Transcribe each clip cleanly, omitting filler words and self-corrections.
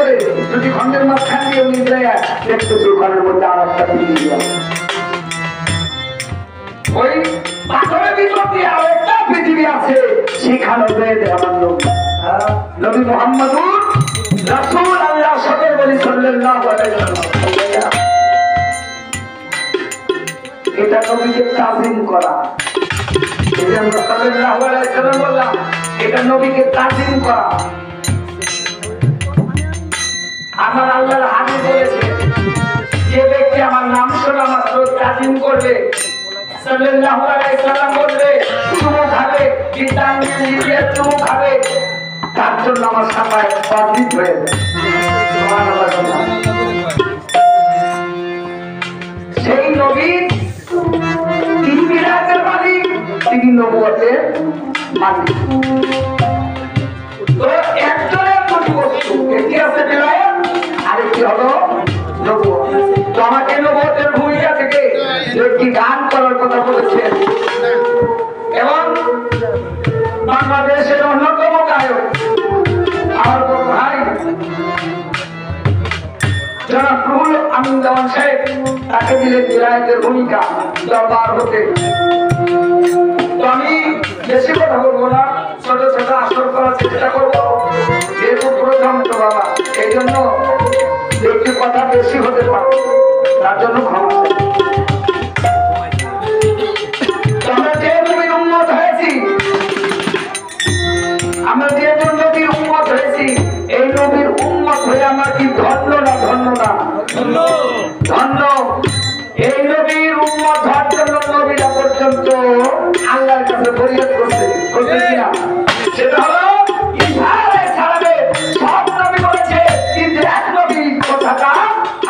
করে যদি খন্ডের মাঝখান দিয়ে উনি যায় দেখতেছি ঘরের মধ্যে আর একটা পৃথিবী আছে। ওই পাথরের ভিতর দিয়ে আর একটা পৃথিবী আছে, সেখানে আমার নবী মুহাম্মদুর রাসূল আল্লাহ সকল বলি সাল্লাল্লাহু আলাইহি ওয়াসাল্লাম। এটা নবীকে তাজিম করা, এটা আমরা সাল্লাল্লাহু আলাইহি ওয়াসাল্লাম বললাম, এটা নবীকে তাজিম করা। আমার আল্লাহর হাবিব বলেছে, যে ব্যক্তি আমার নাম শোনা মাত্র তাজিম করবে, সাল্লাল্লাহু আলাইহি ওয়াসাল্লাম বলবে চুমু খাবে, গীতাঞ্জলি দিয়ে চুমু খাবে, তার জন্য আমার সাফায় অর্জিত হয়ে যায়। সেই নবী তিনি বিরাটের মালিক, তিনি নবুয়তের মালিক। তো একজনের দুটি বস্তু, একটি আছে বিরাট, আরেকটি হলো নবুয়ত। তো আমাকে নবুয়তের ভূমিকা থেকে একটি গান করার কথা বলেছেন এবং বাংলাদেশের অন্যতম গায়ক আমার বড় ভাই জনাব রুহুল আমিন দেওয়ান সাহেব, তাকে দিলেন বিরাটের ভূমিকা দরবার হতে। তো আমি বেশি কথা বলবো না, ছোট ছোট আসর করার চেষ্টা করবো, যেহেতু প্রথম তো বাবা, এই জন্য একটু কথা বেশি হতে পারে, তার জন্য ক্ষমা চাই। আমরা যে নবীর উম্মত হয়েছি, আমরা যে নবীর উম্মত হয়েছি, এই নবীর উম্মত হয়ে আমরা কি ধন্য না ধন্য না ধন্য। এই নবীর উম্মত হওয়ার জন্য নবীরা পর্যন্ত আল্লাহর কাছে ফরিয়াদ করছে কিনা, সেটা হলো ঈসা আলাইহিস সালামের সব নবী বলেছে, কিন্তু এক নবী কথাটা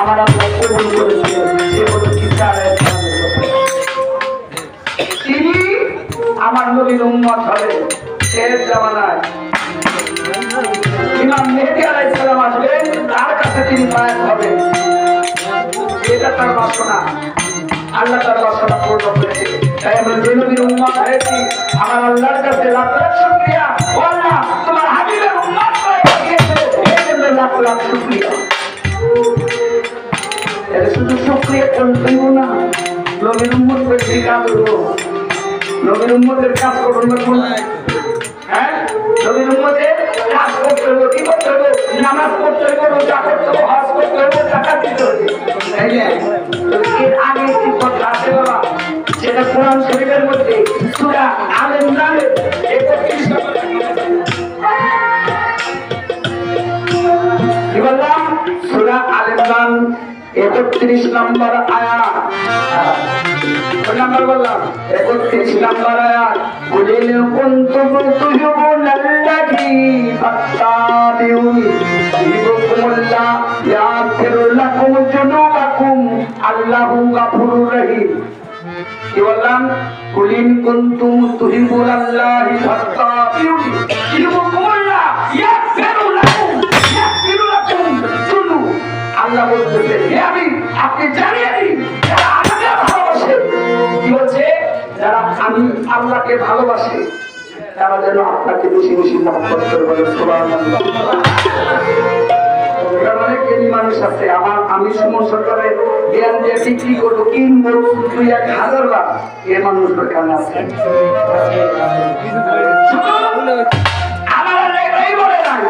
আমার আল্লাহ কবুল করেছে, সে হলো ঈসা আলাইহিস সালাম। তিনি আমার নবীর উম্মত হবে। শেষ জামানায় ইমাম মেহেদী আলাইহিস সালাম আসবেন, তার কাছে তিনি বায়াত হবেন। এটা তার বাসনা, আল্লাহ তার বাসনা পূর্ণ করেছে। তাই আমরা যে নবীর উম্মত হয়েছি, আমার আল্লাহর কাছে লাখ লাখ শুকরিয়া। ও আল্লাহ, তোমার হাবিবের উম্মত করে পাঠিয়েছো, এই জন্য লাখ লাখ শুকরিয়া। এটা শুধু শুকরিয়া করতেই না, নবীর উম্মত করে কি কাজ করবো, নবীর উম্মতের কাজ করবো না। হ্যাঁ, নবীর উম্মতের কাজ করতে হবে, কি করতে হবে, নামাজ পড়তে হবে, রোজা করতে হবে, হজ করতে হবে, যাকাত দিতে হবে। তাই না? এর আগে কি কথা আছে বাবা, সেটা কোরআন শরীফের মধ্যে সূরা আলে ইমরানের 31 নম্বর কি বললাম, সূরা আলে ইমরান 31 নম্বর আয়াত। কোন নাম্বার বললাম? 31 নম্বর আয়াত। কুলিন কুনতুম তুহিবুনাল্লাহি ফাত্তাবিউনি ইউহিব্বুকুমুল্লাহ ইয়াগফির লাকুম যুনুবাকুম আল্লাহু গাফুরুর রহিম। কি বললাম? কুলিন কুনতুম তুহিবুনাল্লাহি ফাত্তাবিউনি ইউহিব্বুকুমুল্লাহ ইয়াগফির লাকুম যুনুবাকুম। আল্লাহ বলতেছে, হে আমি আপনি জানিয়ে দিন, যারা আমাকে ভালোবাসে, কি বলছে, যারা আমি আল্লাহকে ভালোবাসে তারা যেন আপনাকে বেশি বেশি মহব্বত করে বলে সুবহানাল্লাহ। অনেক জ্ঞানী মানুষ আছে, আমি সুমন সরকারের জ্ঞান দিয়ে বিক্রি করবো, কিনবো 2-1000 বার, এ মানুষ এখানে আছে। আমার আল্লাহ এটাই বলে নাই,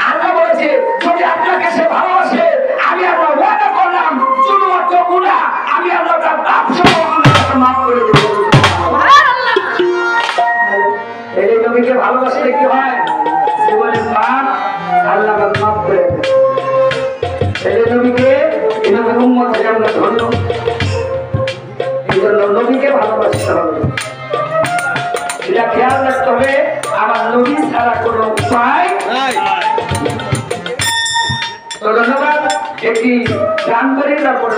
আল্লাহ বলেছে যদি আপনাকে সে ভালোবাসে, আমি আল্লাহ ওয়াদা করলাম শুধুমাত্র গুনাহ আমি আল্লাহ তার পাপ সব মাফ করে দেব। এই নবীকে ভালোবাসলে কি হয়, জীবনের পাপ আল্লাহ মাফ করে দেন। এই নবীকে, এই নবীর উম্মত হয়ে আমরা ধন্য। এই জন্য নবীকে ভালোবাসতে হবে, এটা খেয়াল রাখতে হবে। আমার নবী ছাড়া কোনো উপায় নাই। তো ধন্যবাদ, একটি গান করে তারপরে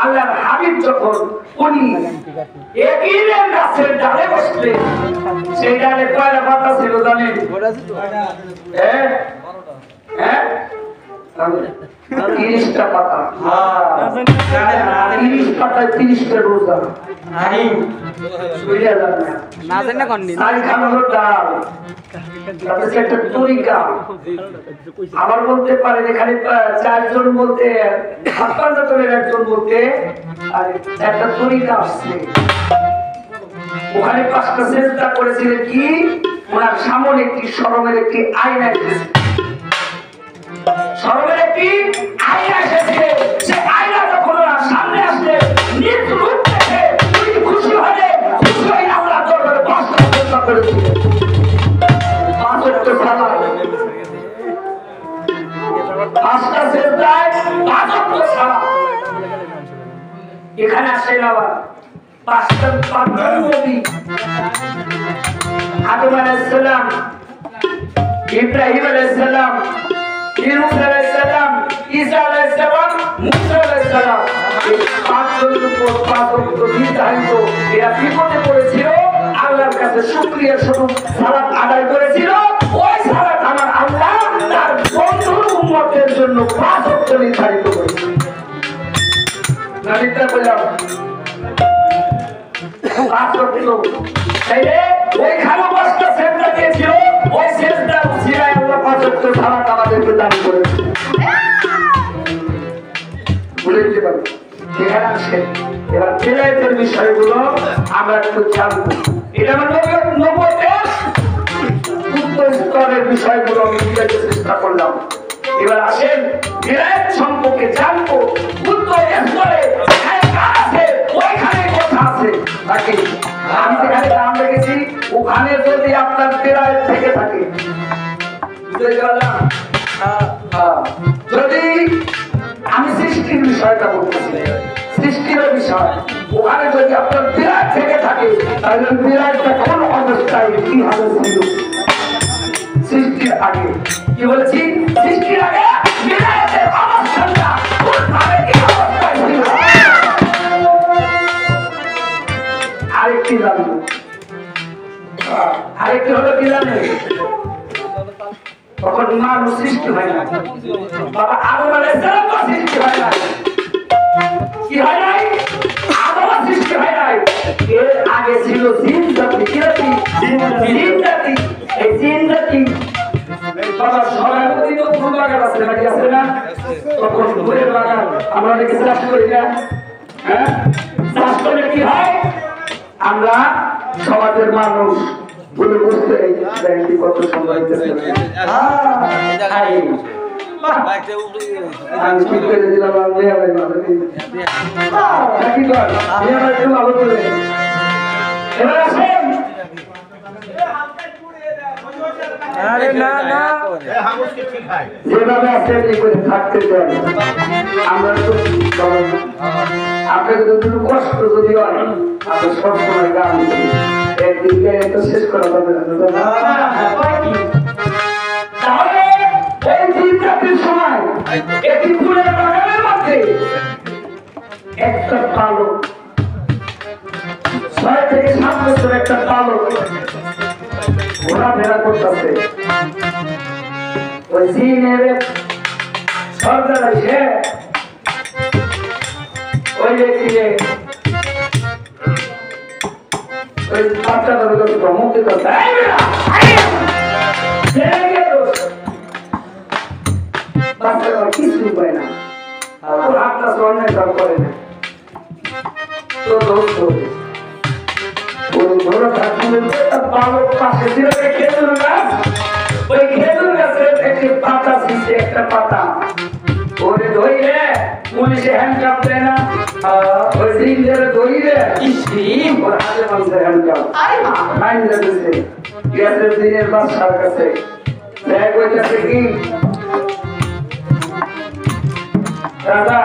আল্লাহর হাবিব যখন উনি এগিয়ে গাছের ডালে বসলেন, সেই ডালে কয়টা পাতা ছিল জানেন? হ্যাঁ হ্যাঁ 30টা পাতা। 30 পাতায় 30টা রোজা। আবার বলতে পারেন এখানে 4 জন বলতে একজন বলতে একটা তরিকা আসছে। ওখানে 5টা সেজদা করেছিলেন কি ওনার সামনে একটি শরমের একটি আয়না এসেছে। শরমের একটি আয়না এসেছে। সে আয়না যখন ওনার সামনে আসলে নিজ রূপ দেখে উনি খুশি হয়ে আল্লাহ দরবারে 5টা সেজদা করেছিলেন। 5টা সালাত, 5টা সেজদায় 5টা সালাত। এখানে আসেন আবার 5টা নবী, আদম আলাইহিস সালাম, ইব্রাহিম আলাইহিস সালাম, ইউনূস আলাইহিস সালাম, ঈসা আলাইহিস সালাম, মূসা আলাইহিস সালাম। এই 5 জনের উপর 5 ওয়াক্ত নির্ধারিত। এরা বিপদে পড়েছিল, আল্লাহর কাছে শুকরিয়া স্বরূপ সালাত আদায় করেছিল। ওই সালাত আমার আল্লাহ তার বন্ধুর উম্মতের জন্য 5 ওয়াক্ত নির্ধারিত করেছেন। নাবিটা বললাম 5 ওয়াক্ত। তাইলে ওইখানে 5টা সেজদা দিয়েছিল, ওই সেজদার উসিলায় আল্লাহ 5 ওয়াক্ত সালাত আমাদেরকে দান করেছে। বলে দিতে পারি এখানে আসে। এবার বেলায়েতের বিষয়গুলো আমরা একটু জানবো। এটা আমার নবুয়তের উচ্চ স্তরের বিষয়গুলো আমি বুঝাইতে চেষ্টা করলাম। এবার আসেন বেলায়েত সম্পর্কে জানবো। উচ্চ স্তরে আছে ওইখানে কথা আছে। থাকে। আমি যেখানে নাম রেখেছি ওখানে যদি আপনার প্রায় থেকে থাকে, বুঝতে পারলাম? যদি আমি সৃষ্টির বিষয়টা বলতেছি, সৃষ্টির বিষয়, ওখানে যদি আপনার বিরাট থেকে থাকে তাহলে বিরাটটা কোন অবস্থায় কি হবে ছিল সৃষ্টির আগে? কি বলেছি? সৃষ্টির আগে বিরাটের অবস্থানটা কোনভাবে কি অবস্থায় ছিল? আরেকটি জানবো, আরেকটি হলো কি জানেন? তখন মানুষ সৃষ্টি হয় না, বাবা আদম আলাইহিস সালাম সৃষ্টি হয় না। কি হয় নাই? আদম সৃষ্টি হয় নাই। এর আগে ছিল জিন জাতি। কি জাতি? জিন জাতি। এই জিন জাতি বাবা সরাসরি তো ফুল বাগান আছে নাকি, আছে না? তখন ফুলের বাগান আমরা অনেকে চাষ করি না, হ্যাঁ? চাষ করলে কি হয়? আমরা সমাজের মানুষ বলে বুঝতে ব্যাংকে কত সময় আমি ঠিক করে দিলাম। এবার আসেন, যেভাবে আছে করে থাকতে চাই আমরা তো আপনাকে যদি কষ্ট যদি হয় আপনি সবসময় গান একদিকে তো শেষ করা যাবে না। তাহলে এই দিন রাতের সময় একটি ফুলের বাগানের মধ্যে একটা পালক, 6 থেকে 7 বছর একটা পালক ঘোরাফেরা করতেছে। ওই জিনের সর্দার এসে ওই ব্যক্তিকে ওই বাচ্চাটার কাছে ধমক দিতেছে, বাচ্চাটা কিছু পায় না, হাতটা অন্যায় কাজ করে না। তো দোস্ত ওই ধরে থাকলে বালক পাশে ছিল খেজুর গাছ, ওই খেজুর গাছের একটি পাতা ছিঁড়ছে, একটা পাতা ওরে ধইরে পুলিশে হ্যান্ডকাপ দেয় না, ওই জিনদের ধইরে ওর হাতে মানছে হ্যান্ডকাপ মাইন্ডে দিছে। গ্যাসের দিনের বাদশার কাছে দেখ হইতেছে কি রাজা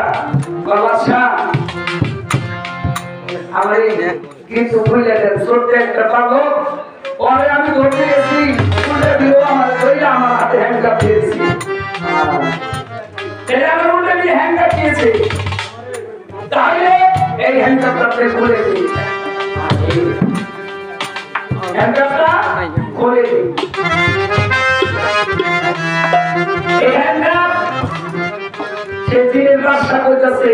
বাদশাহ আমার কিন্তু বুঝলে দেন ছোট্ট একটা পাগল পরে আমি ধরতে গেছি, তুলে দিল আমার ধইরে আমার হাতে হ্যান্ডকাপ দিয়েছি। আমার উল্টে দিয়ে হ্যান্ডকাপ দিয়েছে, তাহলে এই হ্যান্ডকাপটা খুলে দিই, হ্যান্ডকাপটা খুলে দিই। এই হ্যান্ডকাপ সে দিনের বাদশা করতেছে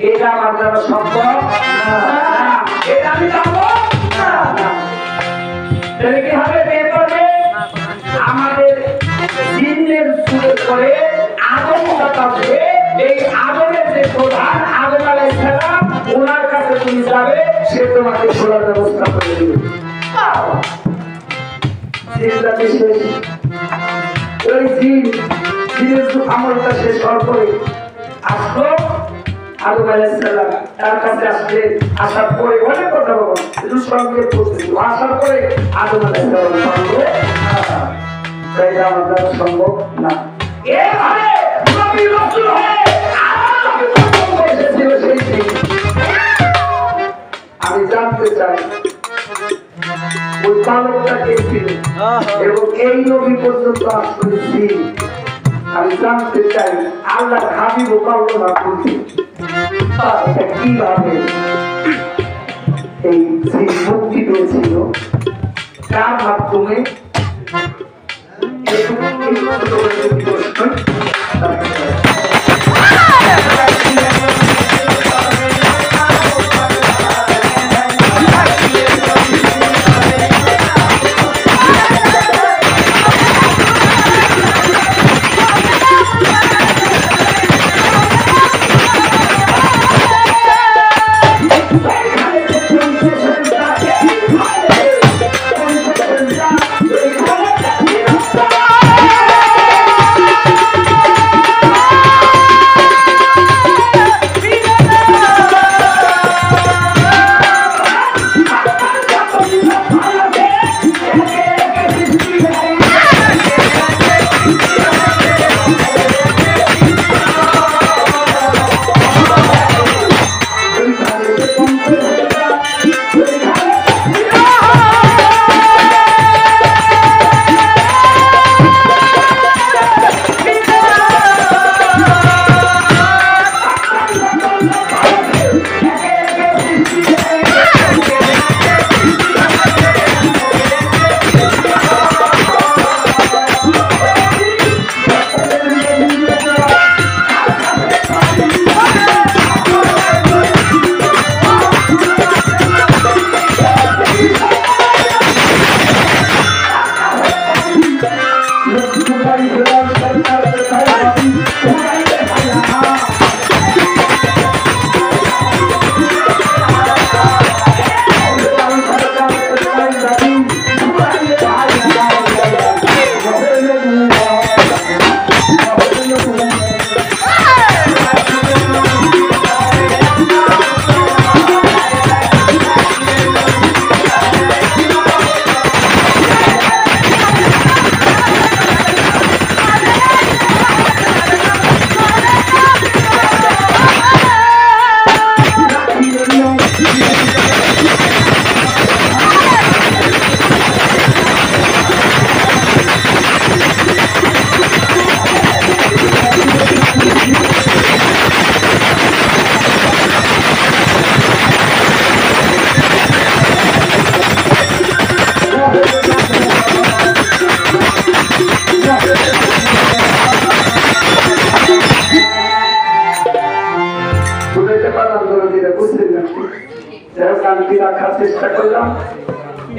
এটা আমার দ্বারা সম্ভব না, এটা আমি পাবো না। তাহলে কি হবে? আমাদের জিনের সুরে করে আদম বাতাবে, এই আদমের যে প্রধান আদম আলাইহিস সালাম ওনার কাছে তুমি যাবে, সে তোমাকে খোলার ব্যবস্থা করে দিবে। ওই জিনের আমলটা শেষ হওয়ার পরে আসলো আদম আলাইহিস সালাম, তার কাছে আসলে আসার পরে অনেক কথা বলবো, শুধু সঙ্গে আসার পরে আদম আলাইহিস সালাম তাই আমার দ্বারা সম্ভব না। এভাবে নবী রাসূল হয়ে আমার নবী পর্যন্ত এসেছিল সেই দিন। আমি জানতে চাই ওই বালকটা কে ছিল এবং এই নবী পর্যন্ত আসলে ছিল। আমি জানতে চাই আল্লাহ হাবিব কাউকে করছি এটা কিভাবে এই মুক্তি পেয়েছিল, কার মাধ্যমে।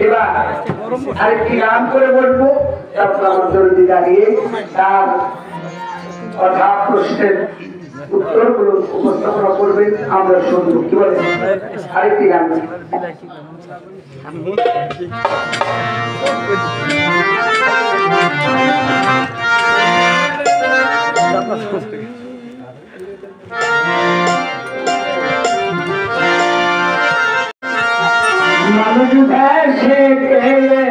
এবার আরেকটি গান করে বলবো, তারপর আমার জলদি দাঁড়িয়ে তার কথা প্রশ্নের উত্তরগুলো উপস্থাপনা করবেন, আমরা শুনবো। কি বলেন? আরেকটি গান মানুষ ভেসে গেলে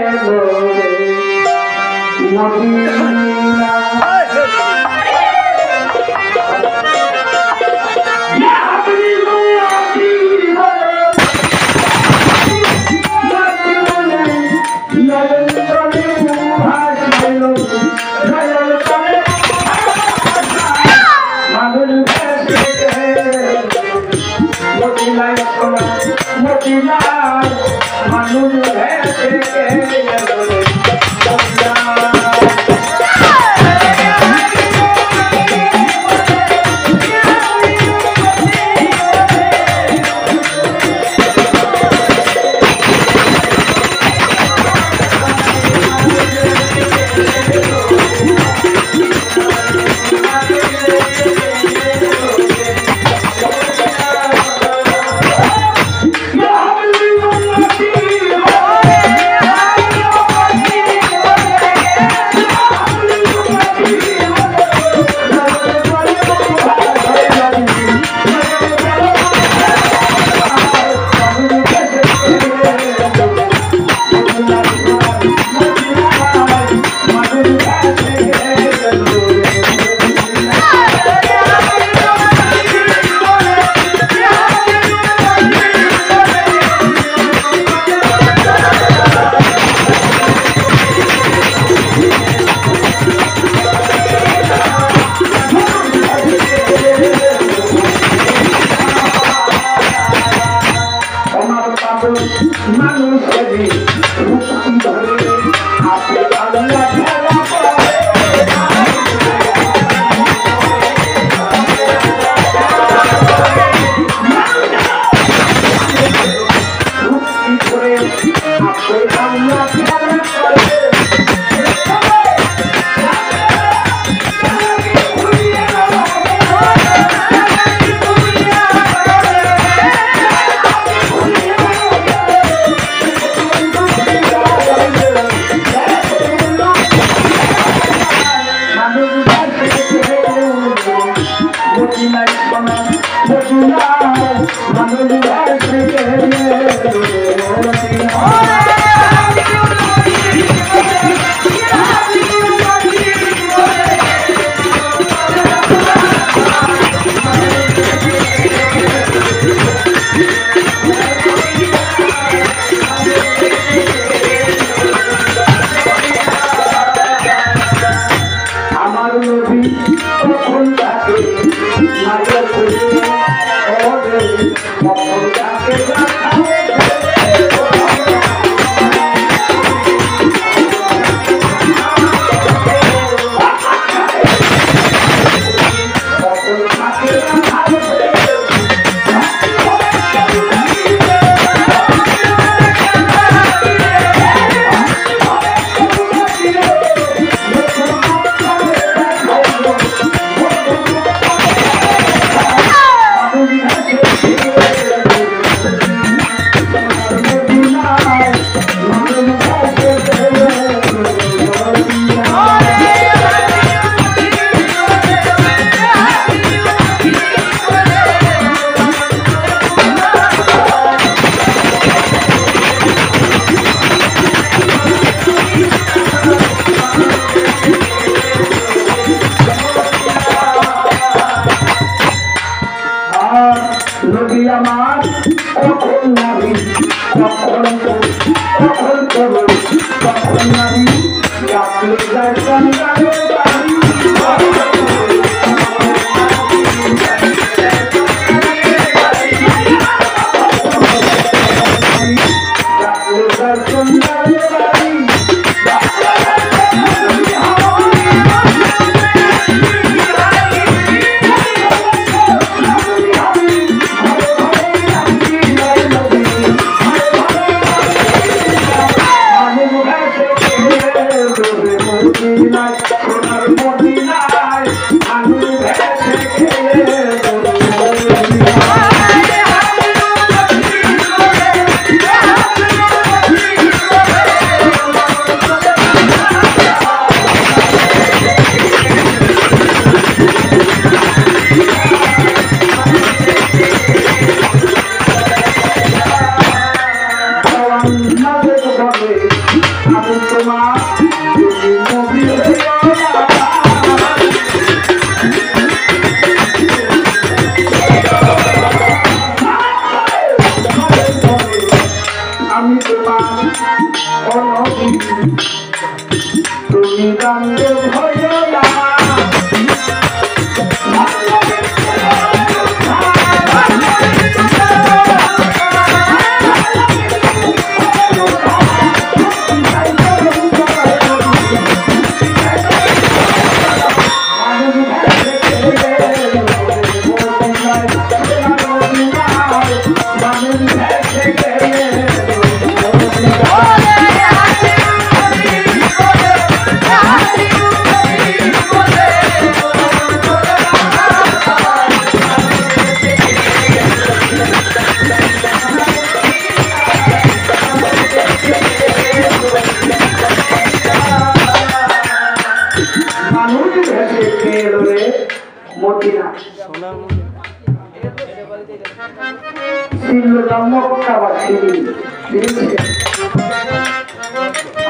মদিনা মানুষ ভেসে গেলে তুমি কান্দে ভয় না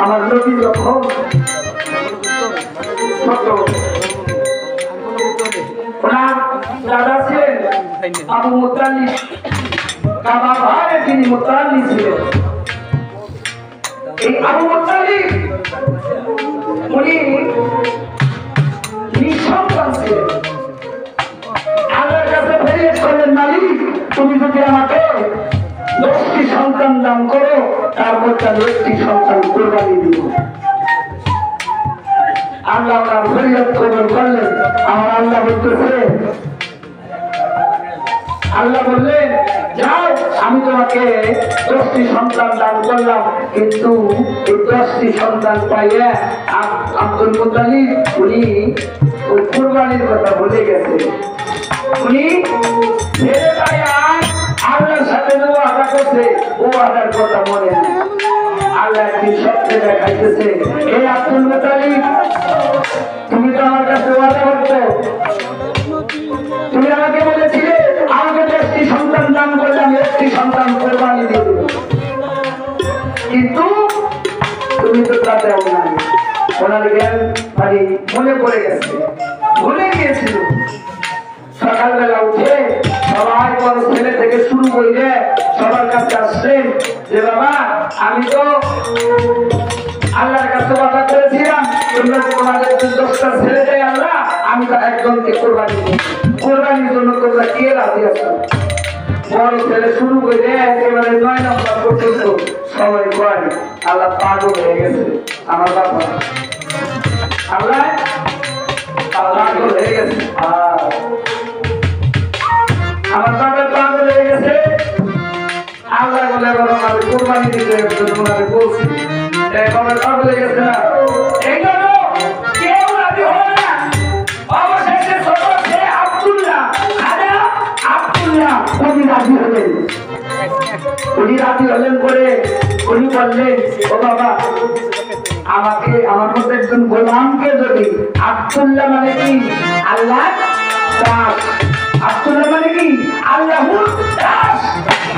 আমার নবী যখন ওনার দাদা ছিলেন আবু মুতালিব, কাবা ভাইয়ে তিনি মুতালিব ছিলেন। এই আবু মুতালিব উনি নিঃসন্তান ছিলেন। আল্লাহর কাছে ফরিয়াদ করলেন, মালিক তুমি যদি আমাকে 10টি সন্তান দান করো, তারপর তার 10টি সন্তান কোরবানি দিব। আল্লাহ ওনার ফরিয়াদ কবুল করলেন। আমার আল্লাহ বলতেছে, আল্লাহ বললেন যাও আমি তোমাকে 10টি সন্তান দান করলাম, কিন্তু এই 10টি সন্তান পাইয়া আব্দুল মুতালিব উনি ওই কোরবানির কথা ভুলে গেছে। উনি আল্লাহর সাথে ওয়াদা করছে, ও ওয়াদার কথা মনে নেই। আল্লাহ একদিন স্বপ্নে দেখাইতেছে, এই আব্দুল মুতালিব তুমি তো আমার কাছে ওয়াদা করছো, তুমি আমাকে বলেছিলে আমাকে 10টি সন্তান দান করলে আমি 1টি সন্তান কোরবানি দিয়ে দেব, কিন্তু তুমি তো তা দেও নাই। ওনার জ্ঞান মানে মনে পড়ে গেছে, ভুলে গিয়েছিল। সকালবেলা উঠে সবাই বড় ছেলে থেকে শুরু করে সবার কাছে আসছেন যে বাবা আমি তো আল্লাহর কাছে ওয়াদা করেছিলাম তোমরা তোমাদের 10টা ছেলে দেয় আল্লাহ, আমি তো একজনকে কোরবানি দেব, কোরবানির জন্য তোমরা কে রাজি আছো? বড় ছেলে শুরু করে একেবারে 9 নম্বর পর্যন্ত সবাই কয় আল্লাহ পাগল হয়ে গেছে। আমার বাবা আল্লাহ পাগল হয়ে গেছে, আমার বাবা পাগল হয়ে গেছে। আল্লাহ বলে বাবা কোরবানি দিতে ওনারে বলছি, বাবা পাগল হয়ে গেছে না, এই জন্য কেউ রাজি হলো না। অবশেষে ছোট ছেলে আব্দুল্লাহ উনি রাজি হলেন। উনি রাজি হলেন পরে উনি বললেন, ও বাবা আমাকে আমার মধ্যে একজন গোলামকে যদি, আব্দুল্লাহ মানে কি আল্লাহ দাস, আব্দুল্লাহ মানে কি আল্লাহর দাস,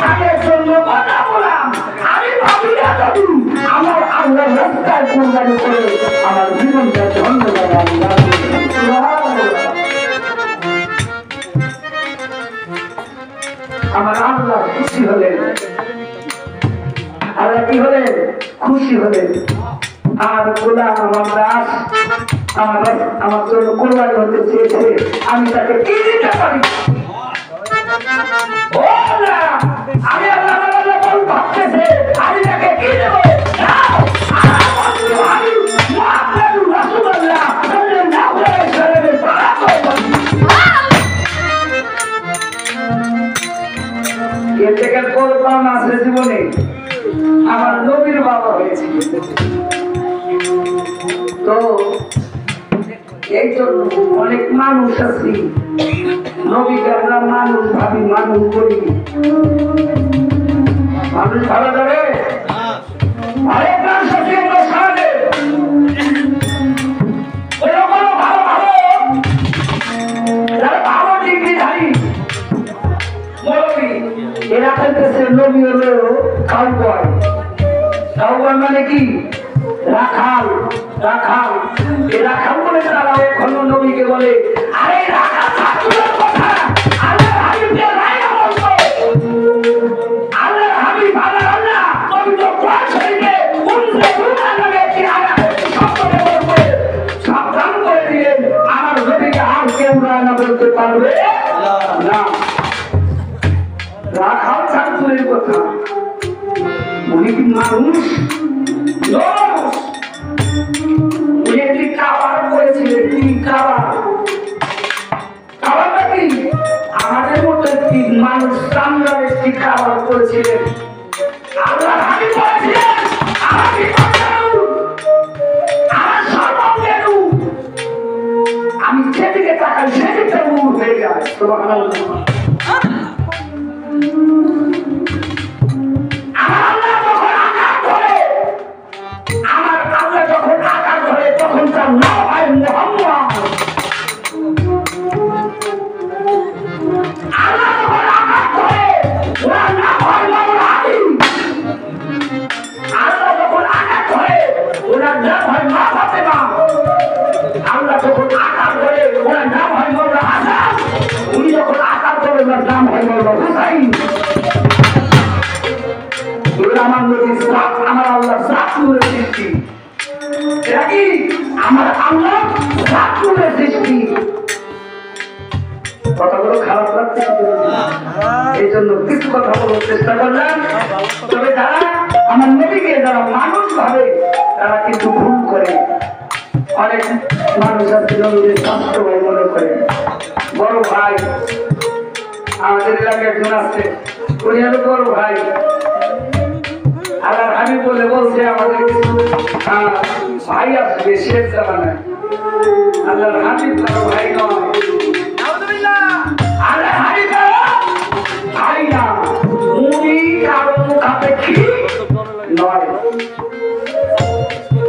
আমি একজন কথা বললাম, আমি ভাবি না যদি আমার আল্লাহর রাস্তায় কোরবানি করে আমার জীবনটা ধন্যবাদ আল্লাহ। আমার আল্লাহ খুশি হলেন, আল্লাহ কি হলেন খুশি হলেন। আর গোলাম আমার দাস আমার জন্য কোরবানি হতে চেয়েছে, আমি তাকে কি দিতে পারি? আমি আল্লাহ ভাবতেছে আমি তাকে কি দেব? জীবনে আমার নবীর বাবা হয়েছে, তো এই জন্য অনেক মানুষ আছি নবীকে আমরা মানুষ ভাবি, মানুষ করি, মানুষ ভালো যাবে আরেক মানুষ আছে ভালো ভালো যারা ভালো ডিগ্রিধারী মৌলবী, এরা খেলতেছে নবী হলো কাউবয়। কাউবয় মানে কি রাখাল, রাখাল। এই রাখাল বলে তারা এখন নবীকে বলে আরে রাখাল ঠাকুরের কথা আল্লাহ হাবিবকে রায় বলতো, আল্লাহ হাবিব ভালো আল্লাহ নবী তো কোরআন একটি খাবার করেছিলেন, কি খাবার? খাবারটা কি? আমাদের মতো একটি মানুষ সামনের একটি খাবার করেছিলেন। আল্লাহ হাবিব বলেছিলেন, আমাকে আমি যেদিকে তাকাই সেদিকটা মুখ হয়ে যায়। সুবহানাল্লাহ। আমার আল্লাহ যখন আকার ধরে তখন তার নাম হয় মুহাম্মদ। আল্লাহ যখন আকার ধরে ওনার নাম হয় মাওলা আলী। আল্লাহ যখন আকার ধরে ওনার নাম হয় মা ফাতেমা। আল্লাহ যখন আকার ধরে ওনার নাম হয় মাওলা হাসান। উনি যখন আকার ধরে ওনার নাম হয় মাওলা হুসাইন। আমার নবী জাত, আমার আল্লাহ জাত নূরের সৃষ্টি। এটা কি? আমার আল্লাহ জাত নূরের সৃষ্টি। কথাগুলো খারাপ লাগছে, এই জন্য কিছু কথা বলার চেষ্টা করলাম। তবে যারা আমার নবীকে যারা মানুষ ভাবে তারা কিন্তু ভুল করে। অনেক মানুষ আছে নবীর শাস্ত্র ভাই মনে করে। বড় ভাই আমাদের এলাকায় একজন আছে, উনি হলো বড় ভাই। আল্লাহর হাবিব বলে বলছে আমাদের ভাই আসবে শেষ জামানায়। আল্লাহর হাবিব কারো ভাই নয়, আল্লাহর হাবিব ভাই না, উনি কারো মুখাপেক্ষী নয়।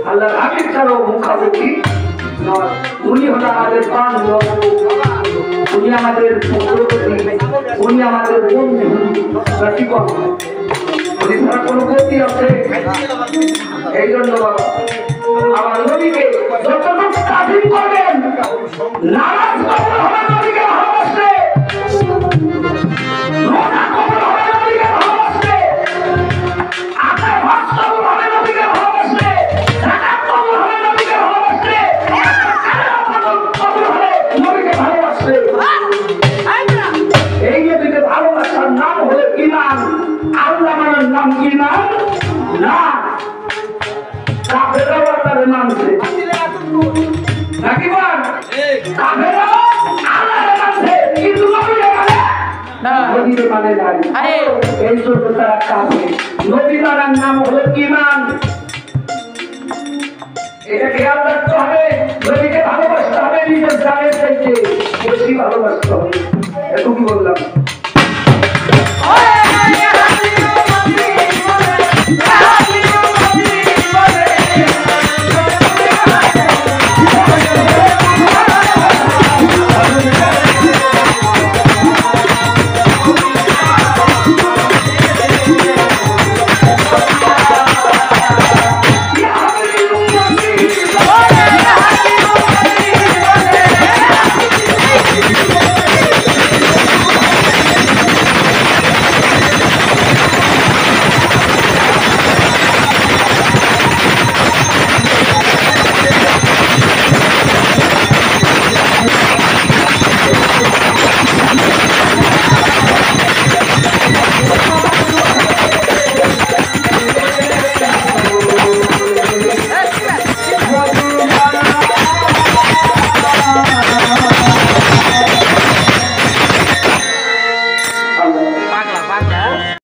আল্লাহর হাবিব কারো মুখাপেক্ষী নয়। উনি হলো আমাদের বান্ধব, উনি আমাদের উনি আমাদের বন্ধু। কি কথা? কোনো গতি আছে? এই জন্য আমার নবীকে যতটুকু তাজিম করবেন, নামাজ কবুল হবে নবীকে ভালোবাসলে, রোজা কবুল হবে নবীকে ভালোবাসলে, আকার হজ কবুল হবে নবীকে ভালোবাসলে, যাকাত কবুল হবে নবীকে ভালোবাসলে, কবুল হবে নবীকে ভালোবাসলে। এই নবীকে ভালোবাসার নাম হলো ঈমান। আল্লাহ মানার নাম ঈমান না। কাফেররাও আল্লাহর মানছে নাকি বল? কাফেররাও আল্লাহর মানছে কিন্তু নবীকে মানে না, নবীকে মানে নাই। এই জন্য তারা কাফের। নবী মানার নাম হলো ঈমান। এটা খেয়াল রাখতে হবে। নবীকে ভালোবাসতে হবে, নিজের জানের চাইতে বেশি ভালোবাসতে হবে। এটুকু বললাম।